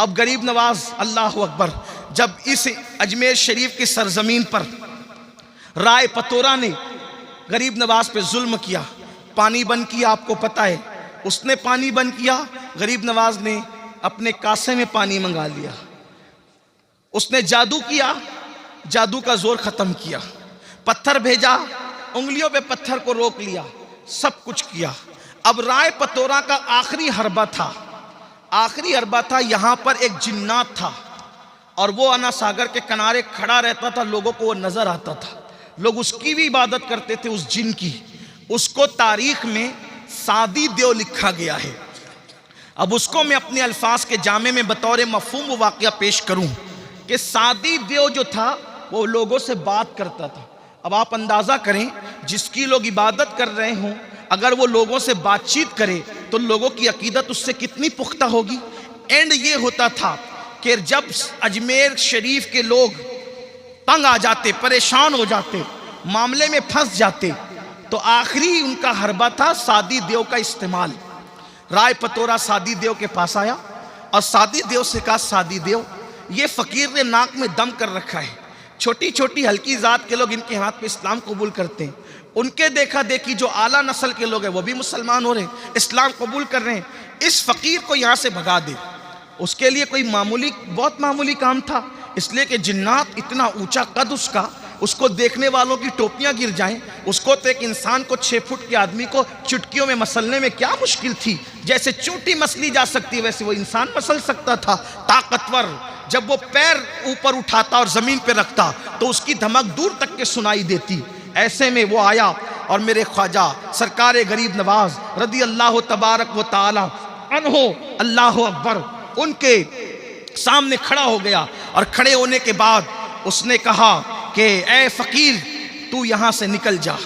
अब गरीब नवाज अल्लाह अकबर, जब इस अजमेर शरीफ की सरजमीन पर राय पतोरा ने गरीब नवाज पे जुल्म किया, पानी बंद किया, आपको पता है उसने पानी बंद किया, गरीब नवाज ने अपने कासे में पानी मंगा लिया। उसने जादू किया, जादू का जोर खत्म किया, पत्थर भेजा, उंगलियों पे पत्थर को रोक लिया, सब कुछ किया। अब राय पतोरा का आखिरी हरबा था, यहां पर एक जिन्नात था और वो अना सागर के किनारे खड़ा रहता था, लोगों को वो नजर आता था, लोग उसकी भी इबादत करते थे, उस जिन की। उसको तारीख में सादी देव लिखा गया है। अब उसको मैं अपने अल्फाज के जामे में बतौर मफहूम वो वाक़या पेश करूं कि सादी देव जो था वो लोगों से बात करता था। अब आप अंदाज़ा करें, जिसकी लोग इबादत कर रहे हों, अगर वो लोगों से बातचीत करे तो लोगों की अकीदत उससे कितनी पुख्ता होगी। एंड ये होता था कि जब अजमेर शरीफ के लोग तंग आ जाते, परेशान हो जाते, मामले में फंस जाते, तो आखिरी उनका हरबा था सादी देव का इस्तेमाल। राय पतोरा सादी देव के पास आया और सादी देव से कहा, सादी देव, ये फ़कीर ने नाक में दम कर रखा है, छोटी छोटी हल्की ज़ात के लोग इनके हाथ पे इस्लाम कबूल करते हैं, उनके देखा देखी जो आला नस्ल के लोग हैं वो भी मुसलमान हो रहे हैं, इस्लाम कबूल कर रहे हैं, इस फ़कीर को यहाँ से भगा दे। उसके लिए कोई बहुत मामूली काम था, इसलिए कि जिन्नात इतना ऊंचा कद उसको देखने वालों की टोपियां गिर जाएं, उसको तो एक इंसान को 6 फुट के आदमी को चुटकियों में मसलने में क्या मुश्किल थी। जैसे चूंटी मसली जा सकती है वैसे वो इंसान मसल सकता था, ताकतवर। जब वो पैर ऊपर उठाता और ज़मीन पे रखता तो उसकी धमक दूर तक के सुनाई देती। ऐसे में वो आया और मेरे ख्वाजा सरकार गरीब नवाज रदी अल्लाह तबारक व तआला अन्हो, अल्लाह अकबर, उनके सामने खड़ा हो गया। और खड़े होने के बाद उसने कहा कि ए फ़कीर तू यहाँ से निकल जा,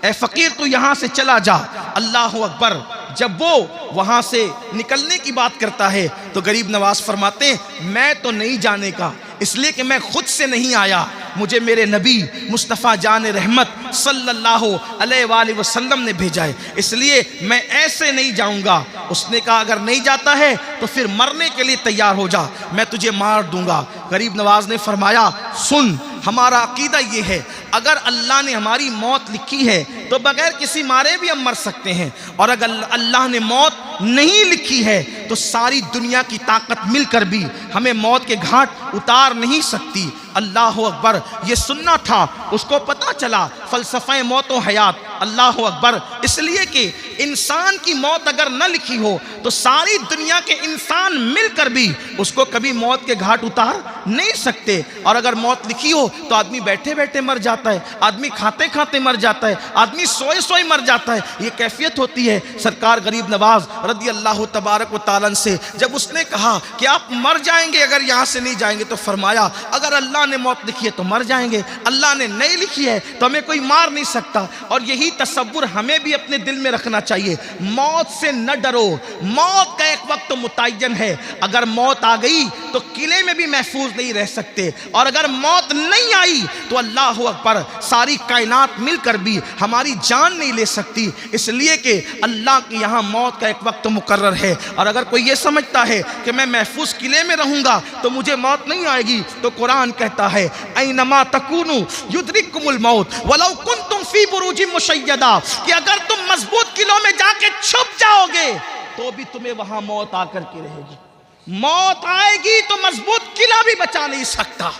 ए फ़कीर तू यहाँ से चला जा। अल्लाह अकबर। जब वो वहाँ से निकलने की बात करता है तो गरीब नवाज फरमाते हैं, मैं तो नहीं जाने का, इसलिए कि मैं खुद से नहीं आया, मुझे मेरे नबी मुस्तफ़ा जान रहमत सल्लल्लाहु अलैहि वसल्लम ने भेजा है, इसलिए मैं ऐसे नहीं जाऊंगा। उसने कहा, अगर नहीं जाता है तो फिर मरने के लिए तैयार हो जा, मैं तुझे मार दूंगा। गरीब नवाज ने फरमाया, सुन, हमारा अकीदा ये है, अगर अल्लाह ने हमारी मौत लिखी है तो बगैर किसी मारे भी हम मर सकते हैं, और अगर अल्लाह ने मौत नहीं लिखी है तो सारी दुनिया की ताकत मिलकर भी हमें मौत के घाट उतार नहीं सकती। अल्लाह अकबर। ये सुनना था, उसको पता चला फ़लसफ़ा मौत व हयात। अल्लाह अकबर। इसलिए कि इंसान की मौत अगर न लिखी हो तो सारी दुनिया के इंसान मिलकर भी उसको कभी मौत के घाट उतार नहीं सकते, और अगर मौत लिखी हो तो आदमी बैठे बैठे मर जाता है, आदमी खाते खाते मर जाता है, आदमी सोए सोए मर जाता है। ये कैफियत होती है। सरकार गरीब नवाज रदी अल्लाह तबारक व तआला से जब उसने कहा कि आप मर जाएंगे अगर यहाँ से नहीं जाएंगे, तो फरमाया, अगर अल्लाह ने मौत लिखी है तो मर जाएंगे, अल्लाह ने नहीं लिखी है तो हमें कोई मार नहीं सकता। और यही तसव्वुर हमें भी अपने दिल में रखना चाहिए। मौत से न डरो, मौत का एक वक्त मुतय्यन है, अगर मौत आ गई तो किले में भी महफूज नहीं रह सकते, और अगर मौत नहीं आई तो अल्लाह अकबर, सारी कायनात मिलकर भी हमारी जान नहीं ले सकती, इसलिए कि अल्लाह के यहाँ मौत का एक वक्त मुकर्रर है। और अगर कोई ये समझता है कि मैं महफूज किले में रहूँगा तो मुझे मौत नहीं आएगी, तो कुरान कहता है, ऐनमा तकूनु युद्रिकुमुल मौत वलौ कुंतुम फी बुरूजिम मुशय्यदा, कि अगर तुम मजबूत किलों में जाके छुप जाओगे तो भी तुम्हें वहां मौत आकर के रहेगी। मौत आएगी तो मजबूत किला भी बचा नहीं सकता,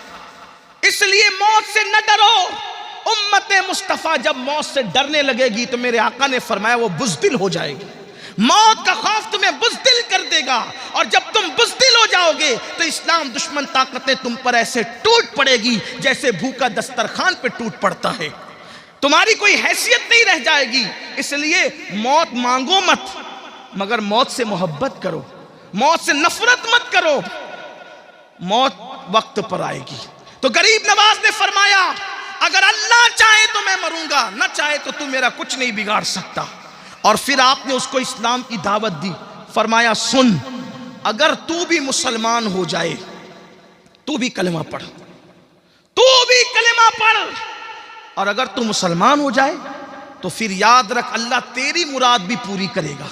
इसलिए मौत से न डरो। उम्मत मुस्तफ़ा जब मौत से डरने लगेगी तो मेरे आका ने फरमाया वो बुज़दिल हो जाएगी। मौत का खौफ तुम्हें बुज़दिल कर देगा, और जब तुम बुज़दिल हो जाओगे तो इस्लाम दुश्मन ताकतें तुम पर ऐसे टूट पड़ेगी जैसे भूखा दस्तरखान पे टूट पड़ता है, तुम्हारी कोई हैसियत नहीं रह जाएगी। इसलिए मौत मांगो मत, मगर मौत से मोहब्बत करो, मौत से नफरत मत करो, मौत वक्त पर आएगी। तो गरीब नवाज ने फरमाया, अगर अल्लाह चाहे तो मैं मरूंगा, न चाहे तो तू मेरा कुछ नहीं बिगाड़ सकता। और फिर आपने उसको इस्लाम की दावत दी, फरमाया, सुन, अगर तू भी मुसलमान हो जाए, तू भी कलमा पढ़, तू भी कलमा पढ़, और अगर तू मुसलमान हो जाए तो फिर याद रख, अल्लाह तेरी मुराद भी पूरी करेगा।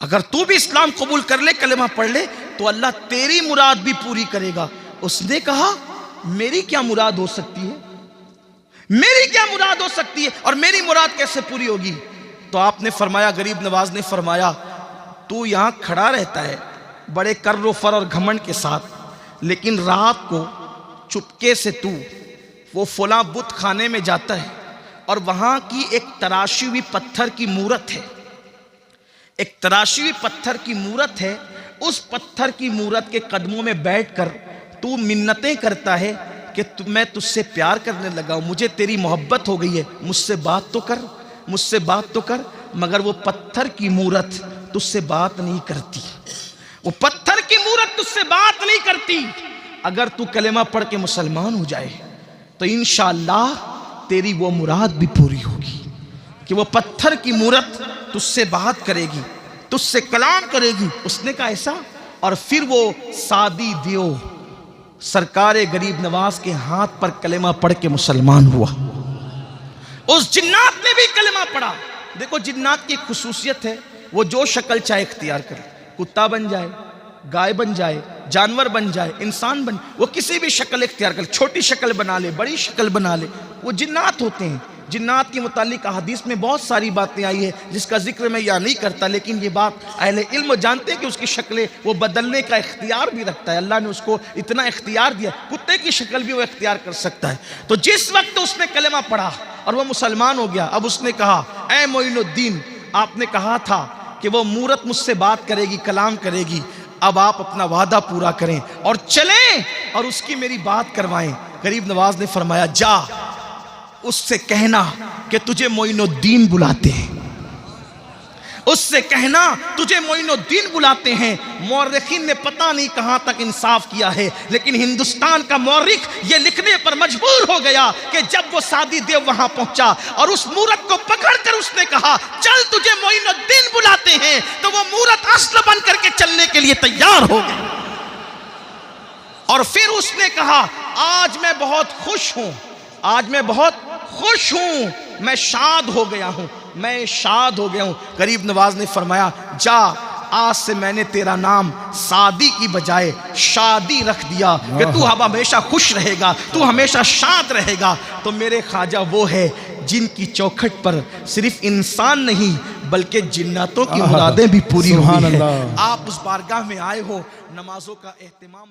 अगर तू भी इस्लाम कबूल कर ले, कलमा पढ़ ले, तो अल्लाह तेरी मुराद भी पूरी करेगा। उसने कहा मेरी क्या मुराद हो सकती है, मेरी क्या मुराद हो सकती है और मेरी मुराद कैसे पूरी होगी? तो आपने फरमाया, गरीब नवाज ने फरमाया, तू यहां खड़ा रहता है बड़े कर्र फर और घमंड के साथ, लेकिन रात को चुपके से तू वो फुला बुत खाने में जाता है और वहां की एक तराशी हुई पत्थर की मूरत है, एक तराशी हुई पत्थर की मूरत है। उस पत्थर की मूरत के कदमों में बैठकर तू मिन्नतें करता है कि मैं तुझसे प्यार करने लगा हूं, मुझे तेरी मोहब्बत हो गई है, मुझसे बात तो कर, मुझसे बात तो कर। मगर वो पत्थर की मूरत तुझसे बात नहीं करती, वो पत्थर की मूरत तुझसे बात नहीं करती। अगर तू कलेमा पढ़ के मुसलमान हो जाए तो इंशाअल्लाह तेरी वो मुराद भी पूरी होगी कि वो पत्थर की मूरत तुझसे बात करेगी, तुझसे कलाम करेगी। उसने कहा ऐसा, और फिर वो सादी दियो सरकारे गरीब नवाज के हाथ पर कलेमा पढ़ के मुसलमान हुआ। उस जिन्नात ने भी कलेमा पढ़ा। देखो जिन्नात की खुसूसियत है, वो जो शक्ल चाहे इख्तियार करे, कुत्ता बन जाए, गाय बन जाए, जानवर बन जाए, इंसान बन, वो किसी भी शक्ल इख्तियार करे, छोटी शक्ल बना ले, बड़ी शक्ल बना ले, वो जिन्नात होते हैं। जिन्नात के मुतालिक हदीस में बहुत सारी बातें आई है जिसका जिक्र मैं यहाँ नहीं करता, लेकिन ये बात अहले इल्म जानते हैं कि उसकी शक्लें वो बदलने का इख्तियार भी रखता है। अल्लाह ने उसको इतना इख्तियार दिया, कुत्ते की शक्ल भी वो इख्तियार कर सकता है। तो जिस वक्त उसने कलेमा पढ़ा और वो मुसलमान हो गया, अब उसने कहा ऐ मोइनुद्दीन, आपने कहा था कि वो मूरत मुझसे बात करेगी, कलाम करेगी, अब आप अपना वादा पूरा करें और चलें और उसकी मेरी बात करवाएं। गरीब नवाज ने फरमाया जा उससे कहना कि तुझे मोइनुद्दीन बुलाते हैं, उससे कहना तुझे मोइनुद्दीन बुलाते हैं। मौर्रिखीन ने पता नहीं कहां तक इंसाफ किया है, लेकिन हिंदुस्तान का मौर्रिख ये लिखने पर मजबूर हो गया कि जब वो सादी देव वहां पहुंचा और उस मूरत को पकड़कर उसने कहा चल तुझे मोइनुद्दीन बुलाते हैं, तो वो मूरत अस्ल बन करके चलने के लिए तैयार हो गई। और फिर उसने कहा आज मैं बहुत खुश हूं, आज मैं बहुत खुश हूं, मैं शाद हो गया हूं, मैं शाद हो गया हूं। गरीब नवाज ने फरमाया जा आज से मैंने तेरा नाम सादी की बजाय शादी रख दिया कि तू अब हमेशा खुश रहेगा, तू हमेशा शाद रहेगा। तो मेरे ख्वाजा वो है जिनकी चौखट पर सिर्फ इंसान नहीं बल्कि जिन्नातों की मुरादें भी पूरी हुई हैं। आप उस बारगाह में आए हो, नमाजों का एहतमाम